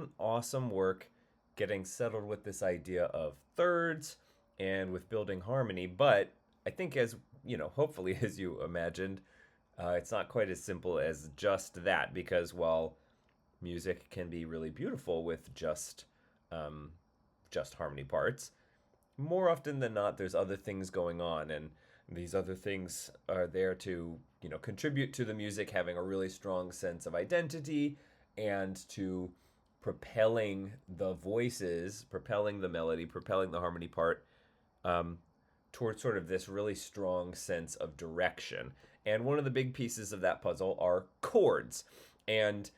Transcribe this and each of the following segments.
some awesome work getting settled with this idea of thirds and with building harmony. But I think, as you know, hopefully, as you imagined, it's not quite as simple as just that, because while music can be really beautiful with um, just harmony parts, more often than not, there's other things going on, and these other things are there to, contribute to the music having a really strong sense of identity and to propelling the voices, propelling the melody, propelling the harmony part um, towards sort of this really strong sense of direction. And one of the big pieces of that puzzle are chords. And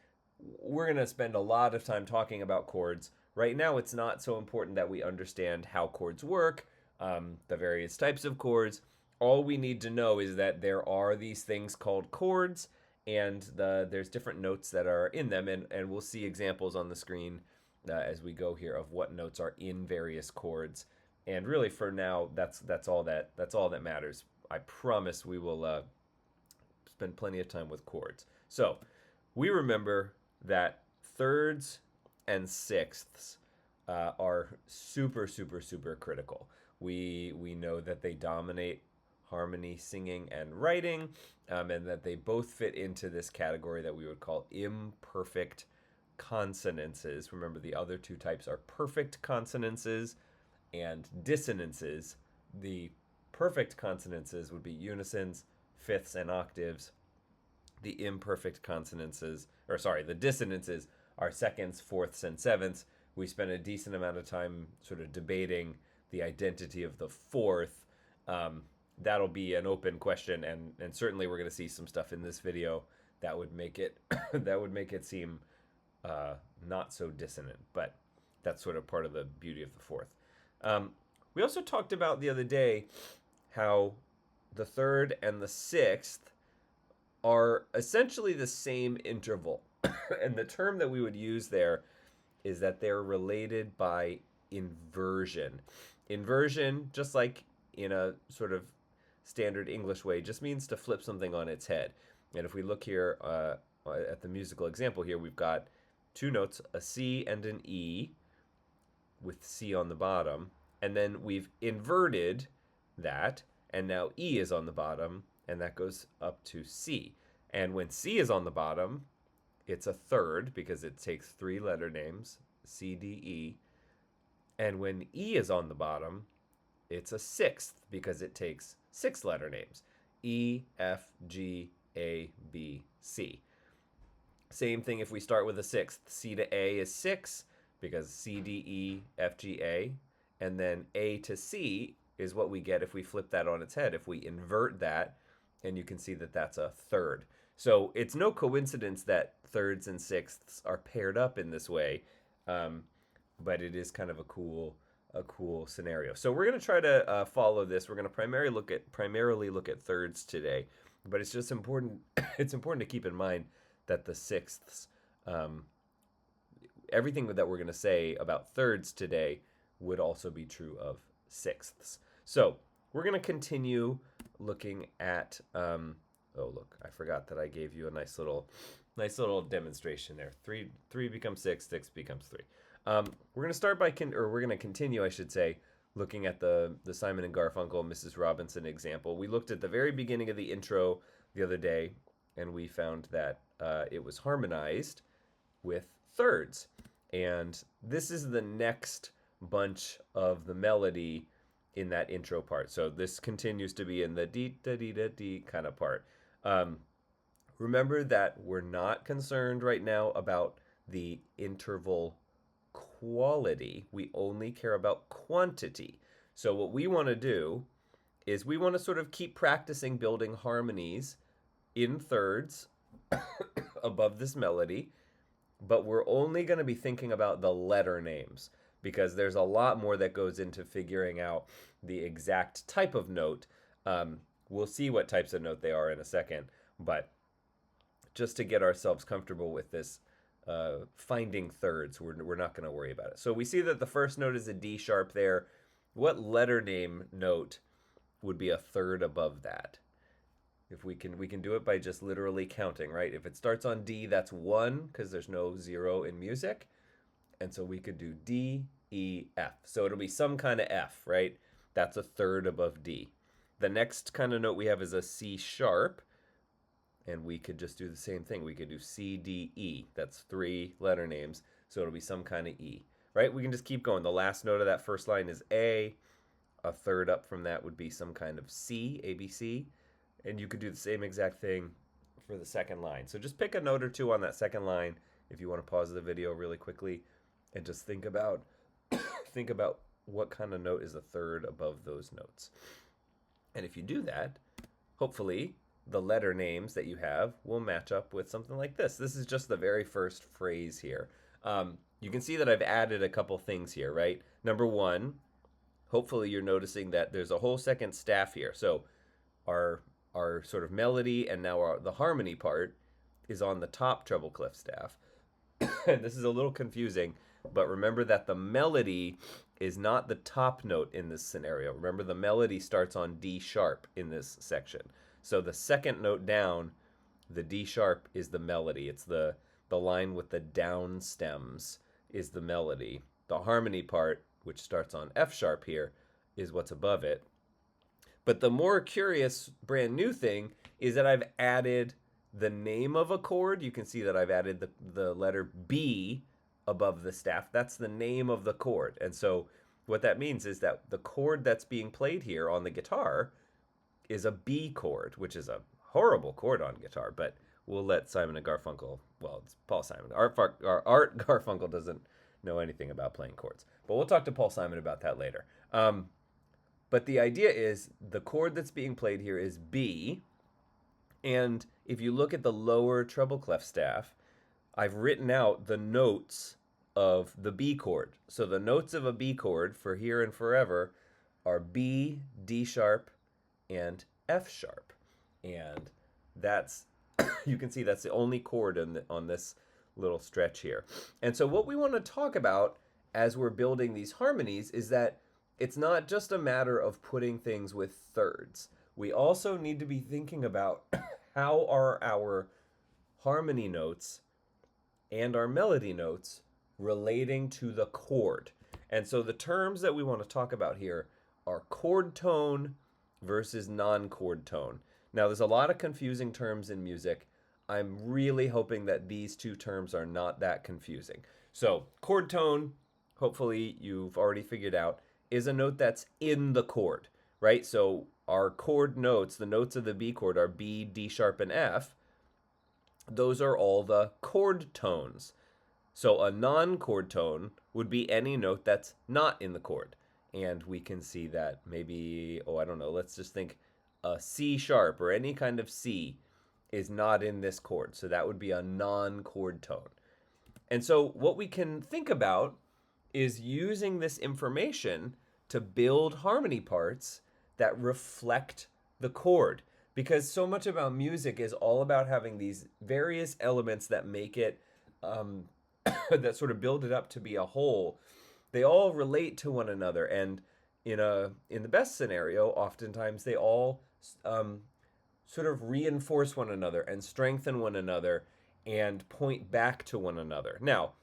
we're going to spend a lot of time talking about chords. Right now, it's not so important that we understand how chords work, the various types of chords. All we need to know is that there are these things called chords, and there's different notes that are in them, and we'll see examples on the screen as we go here of what notes are in various chords. And really, for now, that's all that matters. I promise we will spend plenty of time with chords. So we remember that thirds and sixths are super, super, super critical. We know that they dominate harmony, singing, and writing, and that they both fit into this category that we would call imperfect consonances. Remember, the other two types are perfect consonances and dissonances. The perfect consonances would be unisons, fifths, and octaves. The imperfect consonances, or sorry, the dissonances are seconds, fourths, and sevenths. We spent a decent amount of time sort of debating the identity of the fourth. That'll be an open question, and certainly we're going to see some stuff in this video that would make it that would make it seem not so dissonant. But that's sort of part of the beauty of the fourth. We also talked about the other day how the third and the sixth are essentially the same interval. And the term that we would use there is that they're related by inversion. Inversion, just like in a sort of standard English way, just means to flip something on its head. And if we look here at the musical example here, we've got two notes, a C and an E, with C on the bottom, and then we've inverted that, and now E is on the bottom, and that goes up to C. And when C is on the bottom, it's a third because it takes three letter names, C, D, E. And when E is on the bottom, it's a sixth because it takes six letter names, E, F, G, A, B, C. Same thing if we start with a sixth. C to A is six because C, D, E, F, G, A. And then A to C is what we get if we flip that on its head, if we invert that, and you can see that that's a third. So it's no coincidence that thirds and sixths are paired up in this way, but it is kind of a cool scenario. So we're going to try to follow this. We're going to primarily look at thirds today, but it's just important. It's important to keep in mind that the sixths, everything that we're going to say about thirds today would also be true of sixths. So we're going to continue looking at. Oh, look! I forgot that I gave you a nice little demonstration there. Three becomes six. Six becomes three. We're going to start by we're going to continue, I should say, looking at the Simon and Garfunkel, Mrs. Robinson example. We looked at the very beginning of the intro the other day, and we found that it was harmonized with thirds. And this is the next bunch of the melody in that intro part. So this continues to be in the dee da dee da dee kind of part. Remember that we're not concerned right now about the interval quality. We only care about quantity. So what we want to do is we want to sort of keep practicing building harmonies in thirds above this melody, but we're only going to be thinking about the letter names because there's a lot more that goes into figuring out the exact type of note. We'll see what types of note they are in a second, but just to get ourselves comfortable with this finding thirds, we're not going to worry about it. So we see that the first note is a D sharp there. What letter name note would be a third above that? If we can do it by just literally counting, right? If it starts on D, that's 1 because there's no 0 in music. And so we could do D, E, F. So it'll be some kind of F, right? That's a third above D. The next kind of note we have is a C sharp, and we could just do the same thing. We could do C, D, E. That's 3 letter names, so it'll be some kind of E, right? We can just keep going. The last note of that first line is A. A third up from that would be some kind of C, A, B, C. And you could do the same exact thing for the second line. So just pick a note or two on that second line if you want to pause the video really quickly and just think about think about what kind of note is a third above those notes. And if you do that, hopefully the letter names that you have will match up with something like this. This is just the very first phrase here. You can see that I've added a couple things here, right? Number one, hopefully you're noticing that there's a whole second staff here. So our sort of melody and now the harmony part is on the top treble clef staff. And this is a little confusing, but remember that the melody is not the top note in this scenario. Remember, the melody starts on D sharp in this section. So the second note down, the D sharp, is the melody. It's the line with the down stems is the melody. The harmony part, which starts on F sharp here, is what's above it. But the more curious brand new thing is that I've added the name of a chord. You can see that I've added the letter B above the staff. That's the name of the chord. And so what that means is that the chord that's being played here on the guitar is a B chord, which is a horrible chord on guitar, but we'll let Simon and Garfunkel, well, it's Paul Simon. Art Garfunkel doesn't know anything about playing chords, but we'll talk to Paul Simon about that later. But the idea is the chord that's being played here is B, and if you look at the lower treble clef staff, I've written out the notes of the B chord. So the notes of a B chord for here and forever are B, D sharp, and F sharp. And that's, you can see that's the only chord on this little stretch here. And so what we want to talk about as we're building these harmonies is that it's not just a matter of putting things with thirds. We also need to be thinking about how are our harmony notes and our melody notes relating to the chord. And so the terms that we want to talk about here are chord tone versus non-chord tone. Now, there's a lot of confusing terms in music. I'm really hoping that these two terms are not that confusing. So chord tone, hopefully you've already figured out, is a note that's in the chord, right? So our chord notes, the notes of the B chord are B, D sharp, and F. Those are all the chord tones. So a non-chord tone would be any note that's not in the chord. And we can see that maybe, I don't know, let's just think a C sharp or any kind of C is not in this chord. So that would be a non-chord tone. And so what we can think about is using this information to build harmony parts that reflect the chord. Because so much about music is all about having these various elements that make it, that sort of build it up to be a whole. They all relate to one another, and in the best scenario, oftentimes they all sort of reinforce one another and strengthen one another and point back to one another. Now,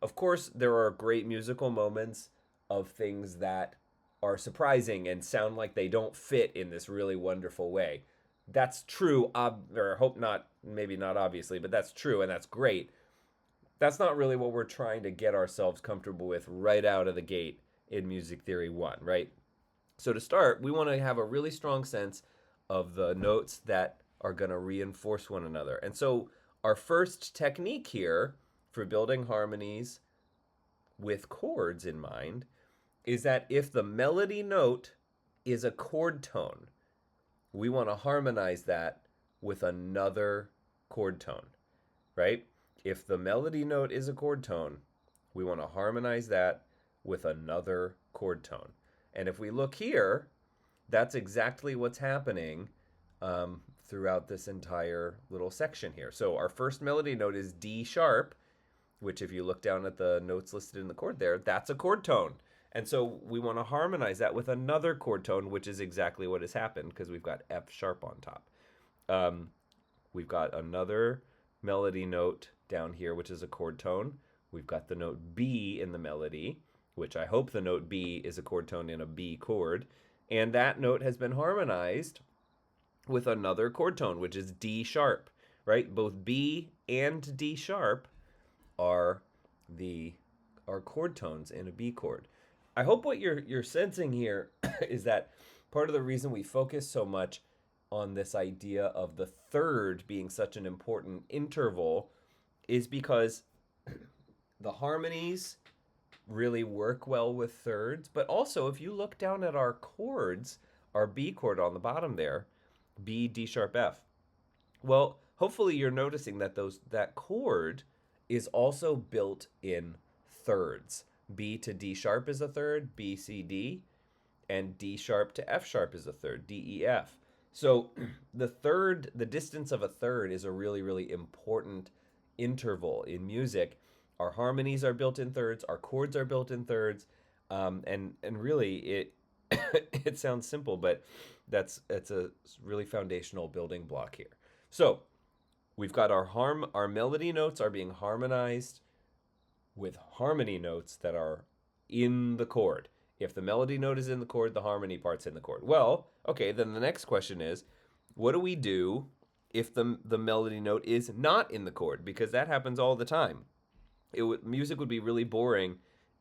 of course, there are great musical moments of things that are surprising and sound like they don't fit in this really wonderful way. That's true, or hope not, maybe not obviously, but that's true and that's great. That's not really what we're trying to get ourselves comfortable with right out of the gate in Music Theory 1, right? So to start, we want to have a really strong sense of the notes that are going to reinforce one another. And so our first technique here for building harmonies with chords in mind is that if the melody note is a chord tone, we want to harmonize that with another chord tone, right? If the melody note is a chord tone, we want to harmonize that with another chord tone. And if we look here, that's exactly what's happening throughout this entire little section here. So our first melody note is D sharp, which if you look down at the notes listed in the chord there, that's a chord tone. And so we want to harmonize that with another chord tone, which is exactly what has happened because we've got F sharp on top. We've got another melody note down here, which is a chord tone. we've got the note B in the melody, which I hope the note B is a chord tone in a B chord, and that note has been harmonized with another chord tone, which is D sharp, right? Both B and D sharp are the are chord tones in a B chord. I hope what you're sensing here is that part of the reason we focus so much on this idea of the third being such an important interval is because the harmonies really work well with thirds, but also if you look down at our chords, our B chord on the bottom there, B, D sharp, F. Well, hopefully you're noticing that that chord is also built in thirds. B to D sharp is a third, B, C, D, and D sharp to F sharp is a third, D, E, F. So the distance of a third is a really, really important interval in music. Our harmonies are built in thirds, our chords are built in thirds, and really it it sounds simple, but that's a really foundational building block here. So we've got our melody notes are being harmonized with harmony notes that are in the chord. If the melody note is in the chord, the harmony part's in the chord. Well, okay, then the next question is, what do we do if the melody note is not in the chord? Because that happens all the time. Music would be really boring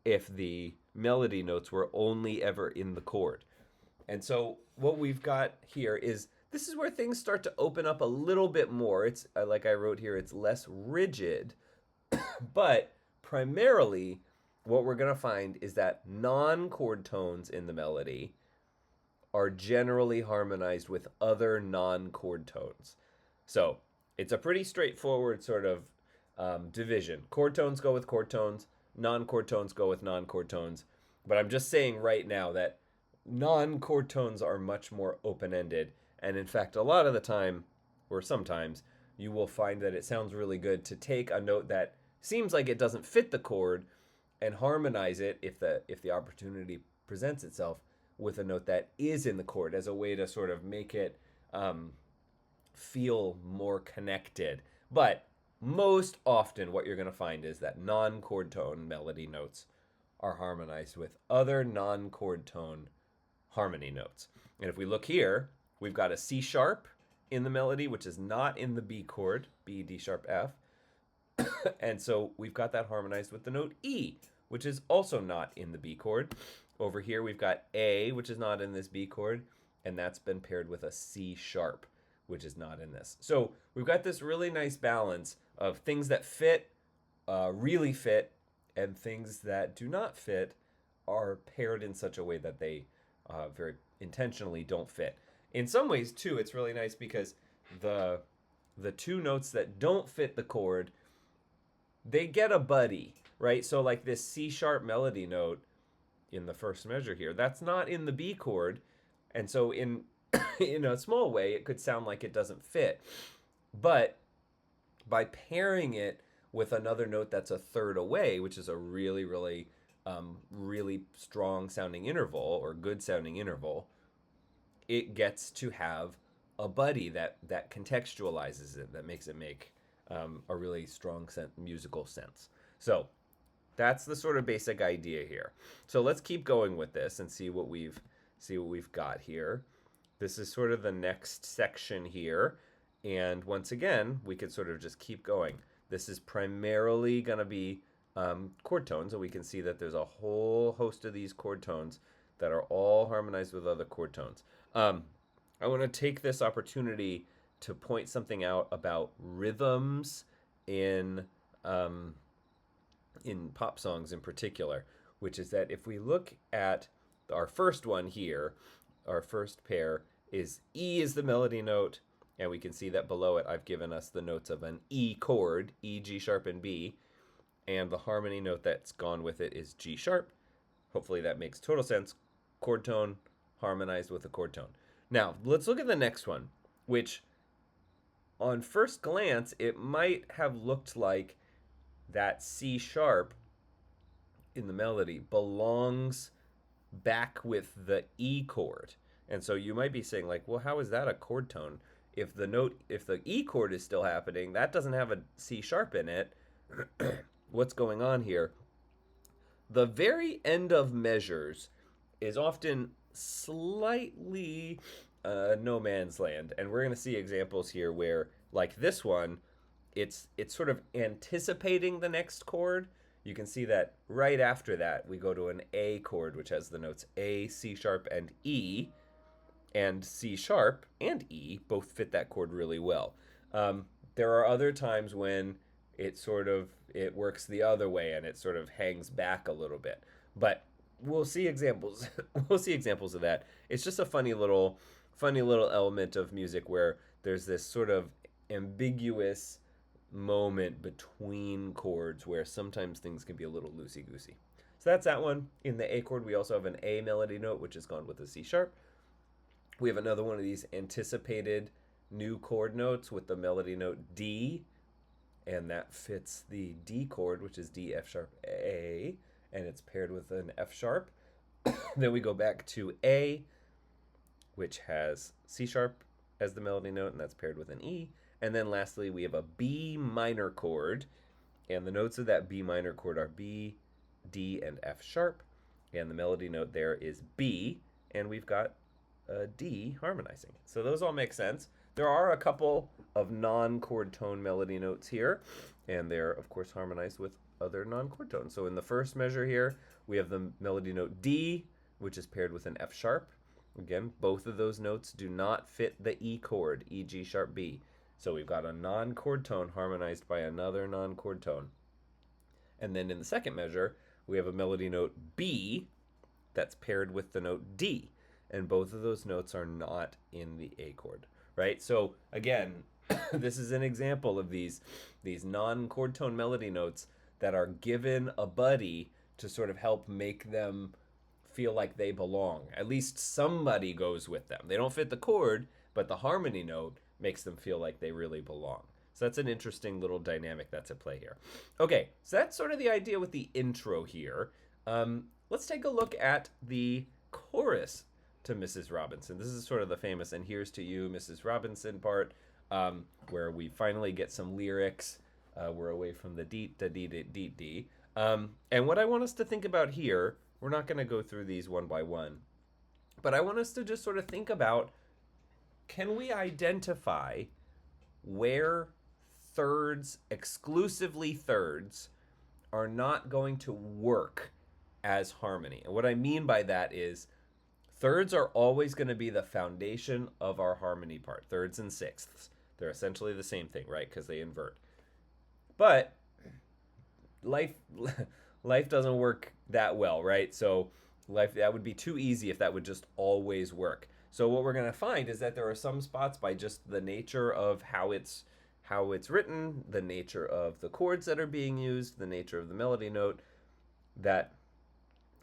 if the melody notes were only ever in the chord. And so what we've got here is this is where things start to open up a little bit more. It's like I wrote here, it's less rigid, but primarily what we're going to find is that non-chord tones in the melody are generally harmonized with other non-chord tones. So it's a pretty straightforward sort of division. Chord tones go with chord tones, non-chord tones go with non-chord tones. But I'm just saying right now that non-chord tones are much more open-ended. And in fact, a lot of the time, or sometimes, you will find that it sounds really good to take a note that seems like it doesn't fit the chord and harmonize it if the opportunity presents itself with a note that is in the chord as a way to sort of make it feel more connected. But most often what you're going to find is that non-chord tone melody notes are harmonized with other non-chord tone harmony notes. And if we look here, we've got a C sharp in the melody, which is not in the B chord, B, D sharp, F. And so we've got that harmonized with the note E, which is also not in the B chord. Over here we've got A, which is not in this B chord, and that's been paired with a C sharp, which is not in this. So we've got this really nice balance of things that fit, really fit, and things that do not fit are paired in such a way that they very intentionally don't fit. In some ways, too, it's really nice because the two notes that don't fit the chord, they get a buddy, right? So like this C sharp melody note in the first measure here, that's not in the B chord, and so in in a small way, it could sound like it doesn't fit. But by pairing it with another note that's a third away, which is a really, really, really strong sounding interval or good sounding interval, it gets to have a buddy that contextualizes it, that makes it make a really strong musical sense. So that's the sort of basic idea here. So let's keep going with this and see what we've got here. This is sort of the next section here. And once again, we could sort of just keep going. This is primarily going to be chord tones, and we can see that there's a whole host of these chord tones that are all harmonized with other chord tones. I want to take this opportunity to point something out about rhythms in pop songs in particular, which is that if we look at our first one here, our first pair is E is the melody note, and we can see that below it I've given us the notes of an E chord, E, G sharp, and B, and the harmony note that's gone with it is G sharp. Hopefully that makes total sense. Chord tone harmonized with a chord tone. Now, let's look at the next one, which on first glance, it might have looked like that C sharp in the melody belongs back with the E chord. And so you might be saying like, well, how is that a chord tone? If the E chord is still happening, that doesn't have a C sharp in it. what's going on here, the very end of measures is often slightly no man's land, and we're going to see examples here where, like this one, it's sort of anticipating the next chord. You can see that right after that we go to an A chord, which has the notes A, C sharp, and E, and C sharp and E both fit that chord really well. There are other times when it works the other way and it sort of hangs back a little bit, but we'll see examples. We'll see examples of that. It's just a funny little element of music where there's this sort of ambiguous moment between chords where sometimes things can be a little loosey goosey. So that's that one. In the A chord, we also have an A melody note, which is gone with a C sharp. We have another one of these anticipated new chord notes with the melody note D, and that fits the D chord, which is D, F sharp, A, and it's paired with an F sharp. Then we go back to A, which has C sharp as the melody note, and that's paired with an E. And then lastly, we have a B minor chord, and the notes of that B minor chord are B, D, and F sharp, and the melody note there is B, and we've got D harmonizing. So those all make sense. There are a couple of non-chord tone melody notes here, and they're, of course, harmonized with other non-chord tones. So in the first measure here, we have the melody note D, which is paired with an F sharp. Again, both of those notes do not fit the E chord, E, G sharp, B. So we've got a non-chord tone harmonized by another non-chord tone. And then in the second measure, we have a melody note B that's paired with the note D. And both of those notes are not in the A chord, right? So again, this is an example of these non-chord tone melody notes that are given a buddy to sort of help make them feel like they belong. At least somebody goes with them. They don't fit the chord, but the harmony note makes them feel like they really belong. So that's an interesting little dynamic that's at play here. Okay, so that's sort of the idea with the intro here. Let's take a look at the chorus to Mrs. Robinson. This is sort of the famous "And Here's to You, Mrs. Robinson" part, where we finally get some lyrics. We're away from the deet, da dee, deet, dee. And what I want us to think about here, we're not going to go through these one by one, but I want us to just sort of think about, can we identify where thirds, exclusively thirds, are not going to work as harmony? And what I mean by that is thirds are always going to be the foundation of our harmony part. Thirds and sixths, they're essentially the same thing, right? Because they invert. But life doesn't work that well, right? So that would be too easy if that would just always work. So what we're going to find is that there are some spots, by just the nature of how it's written, the nature of the chords that are being used, the nature of the melody note, that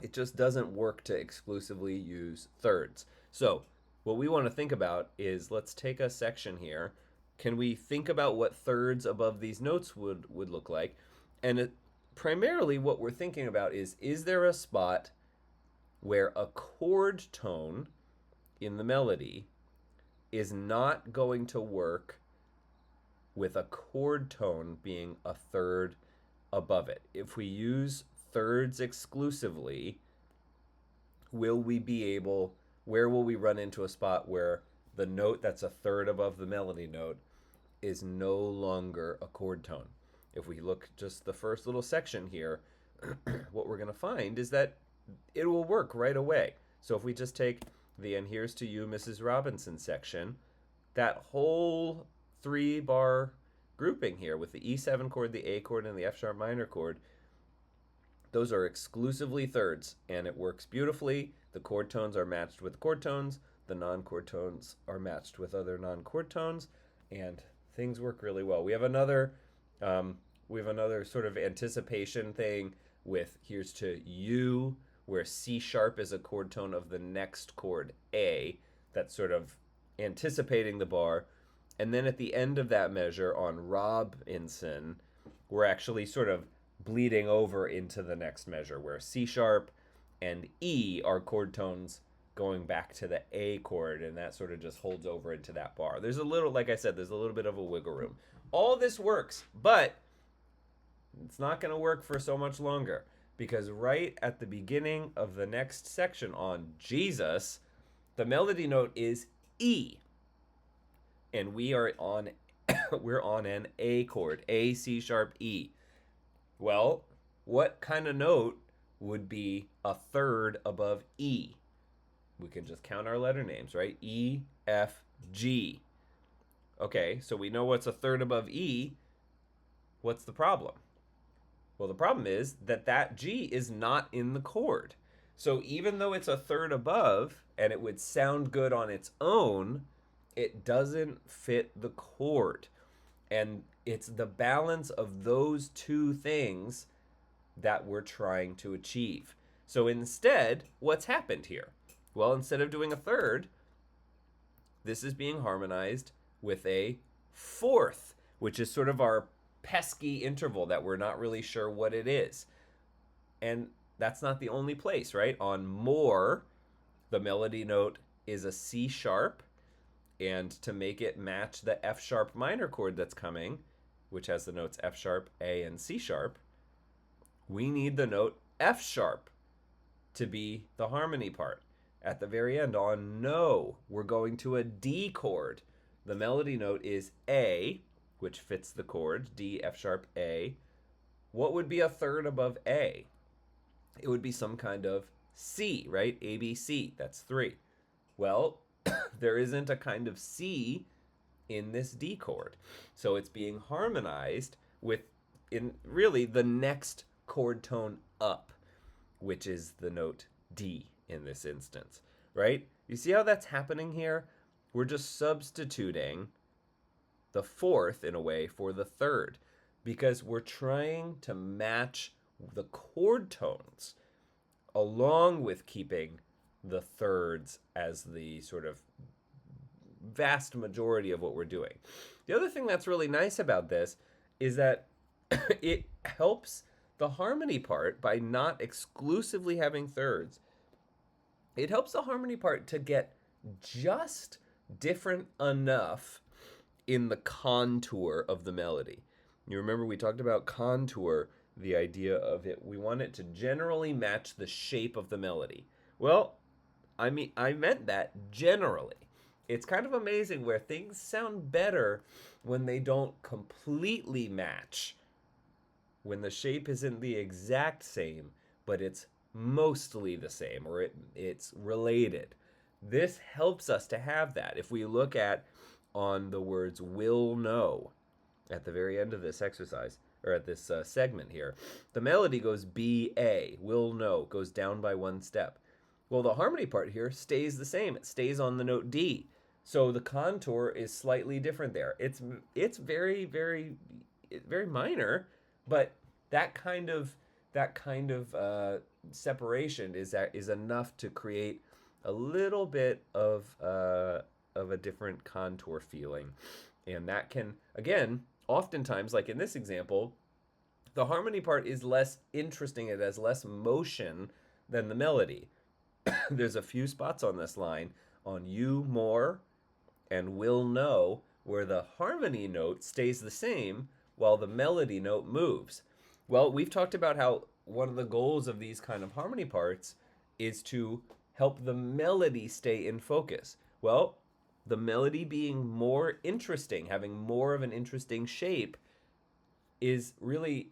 it just doesn't work to exclusively use thirds. So what we want to think about is, let's take a section here. Can we think about what thirds above these notes would look like? And primarily what we're thinking about is there a spot where a chord tone in the melody is not going to work with a chord tone being a third above it? If we use thirds exclusively, where will we run into a spot where the note that's a third above the melody note is no longer a chord tone? If we look just the first little section here, what we're going to find is that it will work right away. So if we just take the "And Here's to You, Mrs. Robinson" section, that whole 3-bar grouping here with the E7 chord, the A chord, and the F sharp minor chord, those are exclusively thirds, and it works beautifully. The chord tones are matched with chord tones. The non-chord tones are matched with other non-chord tones, and things work really well. We have another sort of anticipation thing with "Here's to You," where C sharp is a chord tone of the next chord, A. That's sort of anticipating the bar. And then at the end of that measure on "Robinson," we're actually sort of bleeding over into the next measure, where C sharp and E are chord tones going back to the A chord, and that sort of just holds over into that bar. There's a little, like I said, there's a little bit of a wiggle room. All this works, but It's not going to work for so much longer because right at the beginning of the next section on Jesus, the melody note is E, and we are on we're on an A chord, A C sharp E. Well, what kind of note would be a third above E? We can just count our letter names, right? E, F, G. Okay, so we know what's a third above E. What's the problem? Well, the problem is that that G is not in the chord. So even though it's a third above and it would sound good on its own, it doesn't fit the chord. And it's the balance of those two things that we're trying to achieve. So instead, what's happened here? Well, instead of doing a third, this is being harmonized with a fourth, which is sort of our pesky interval that we're not really sure what it is. And that's not the only place, right? On more, the melody note is a C sharp. And to make it match the F sharp minor chord that's coming, which has the notes F sharp, A, and C sharp, we need the note F sharp to be the harmony part. At the very end, on no, we're going to a D chord. The melody note is A, which fits the chord, D, F sharp, A. What would be a third above A? It would be some kind of C, right? A, B, C, that's 3. Well, there isn't a kind of C in this D chord. So it's being harmonized with, in really, the next chord tone up, which is the note D in this instance, right? You see how that's happening here? We're just substituting the fourth, in a way, for the third, because we're trying to match the chord tones along with keeping the thirds as the sort of vast majority of what we're doing. The other thing that's really nice about this is that it helps the harmony part by not exclusively having thirds. It helps the harmony part to get just different enough in the contour of the melody. You remember we talked about contour, the idea of it. We want it to generally match the shape of the melody. Well, I meant that generally. It's kind of amazing where things sound better when they don't completely match. When the shape isn't the exact same, but it's mostly the same, or it's related. This helps us to have that. If we look at on the words will know at the very end of this exercise, or at this segment here, the melody goes B, A, will know, goes down by one step. Well, the harmony part here stays the same. It stays on the note D. So the contour is slightly different there. It's very, very, very minor, but that kind of separation is enough to create a little bit of a different contour feeling, and that can, again, oftentimes, like in this example, the harmony part is less interesting. It has less motion than the melody. There's a few spots on this line on you more and will know where the harmony note stays the same while the melody note moves. Well, we've talked about how one of the goals of these kind of harmony parts is to help the melody stay in focus. Well, the melody being more interesting, having more of an interesting shape, is really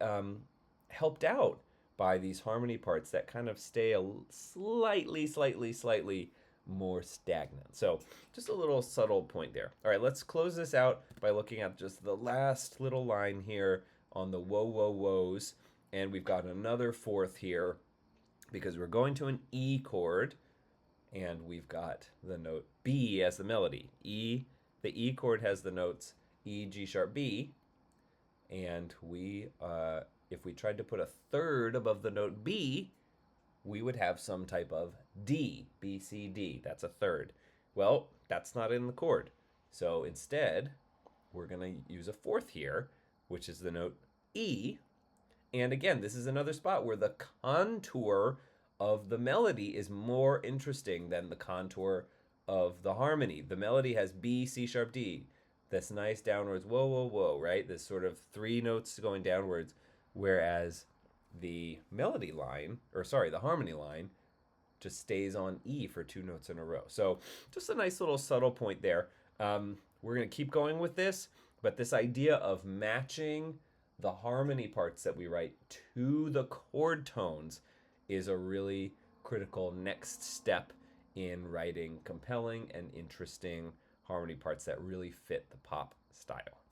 helped out by these harmony parts that kind of stay a slightly more stagnant. So just a little subtle point there. All right, let's close this out by looking at just the last little line here on the whoa, whoa, whoas. And we've got another fourth here because we're going to an E chord, and we've got the note B as the melody. The E chord has the notes E, G sharp, B, and if we tried to put a third above the note B, we would have some type of D, B, C, D. That's a third. Well, that's not in the chord. So instead, we're going to use a fourth here, which is the note E. And again, this is another spot where the contour of the melody is more interesting than the contour of the harmony. The melody has B, C sharp, D. This nice downwards, whoa, whoa, whoa, right? This sort of 3 notes going downwards. whereas the melody line, or sorry, the harmony line, just stays on E for 2 notes in a row. So just a nice little subtle point there. We're going to keep going with this, but this idea of matching the harmony parts that we write to the chord tones is a really critical next step in writing compelling and interesting harmony parts that really fit the pop style.